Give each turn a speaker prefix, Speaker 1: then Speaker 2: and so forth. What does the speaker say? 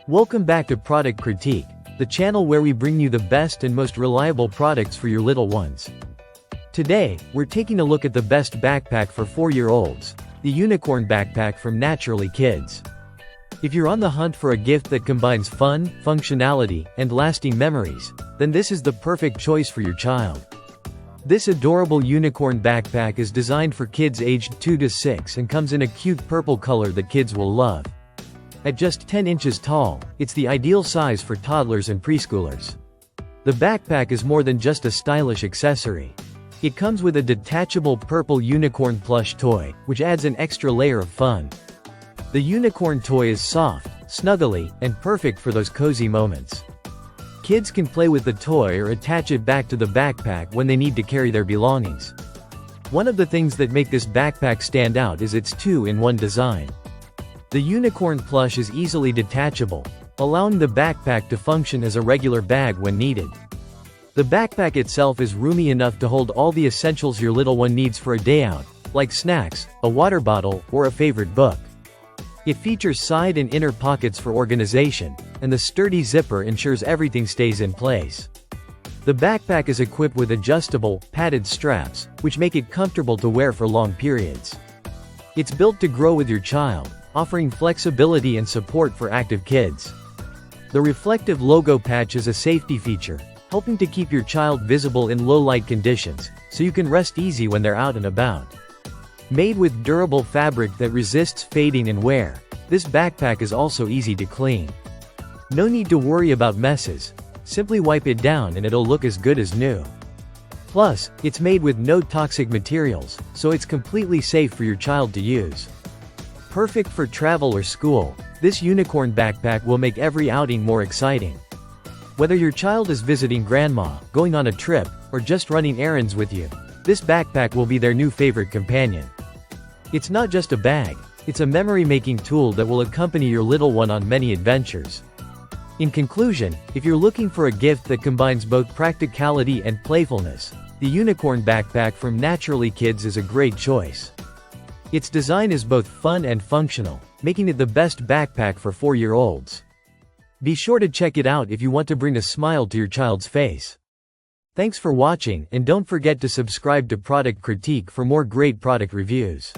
Speaker 1: Welcome back to Product Critique, the channel where we bring you the best and most reliable products for your little ones. Today, we're taking a look at the best backpack for 4-year-olds, the Unicorn Backpack from Naturally Kids. If you're on the hunt for a gift that combines fun, functionality, and lasting memories, then this is the perfect choice for your child. This adorable unicorn backpack is designed for kids aged 2 to 6 and comes in a cute purple color that kids will love. At just 10 inches tall, it's the ideal size for toddlers and preschoolers. The backpack is more than just a stylish accessory. It comes with a detachable purple unicorn plush toy, which adds an extra layer of fun. The unicorn toy is soft, snuggly, and perfect for those cozy moments. Kids can play with the toy or attach it back to the backpack when they need to carry their belongings. One of the things that make this backpack stand out is its 2-in-1 design. The unicorn plush is easily detachable, allowing the backpack to function as a regular bag when needed. The backpack itself is roomy enough to hold all the essentials your little one needs for a day out, like snacks, a water bottle, or a favorite book. It features side and inner pockets for organization, and the sturdy zipper ensures everything stays in place. The backpack is equipped with adjustable, padded straps, which make it comfortable to wear for long periods. It's built to grow with your child, offering flexibility and support for active kids. The reflective logo patch is a safety feature, helping to keep your child visible in low-light conditions, so you can rest easy when they're out and about. Made with durable fabric that resists fading and wear, this backpack is also easy to clean. No need to worry about messes. Simply wipe it down and it'll look as good as new. Plus, it's made with no toxic materials, so it's completely safe for your child to use. Perfect for travel or school, this unicorn backpack will make every outing more exciting. Whether your child is visiting grandma, going on a trip, or just running errands with you, this backpack will be their new favorite companion. It's not just a bag, it's a memory-making tool that will accompany your little one on many adventures. In conclusion, if you're looking for a gift that combines both practicality and playfulness, the Unicorn Backpack from Naturally Kids is a great choice. Its design is both fun and functional, making it the best backpack for 4-year-olds. Be sure to check it out if you want to bring a smile to your child's face. Thanks for watching, and don't forget to subscribe to Product Critique for more great product reviews.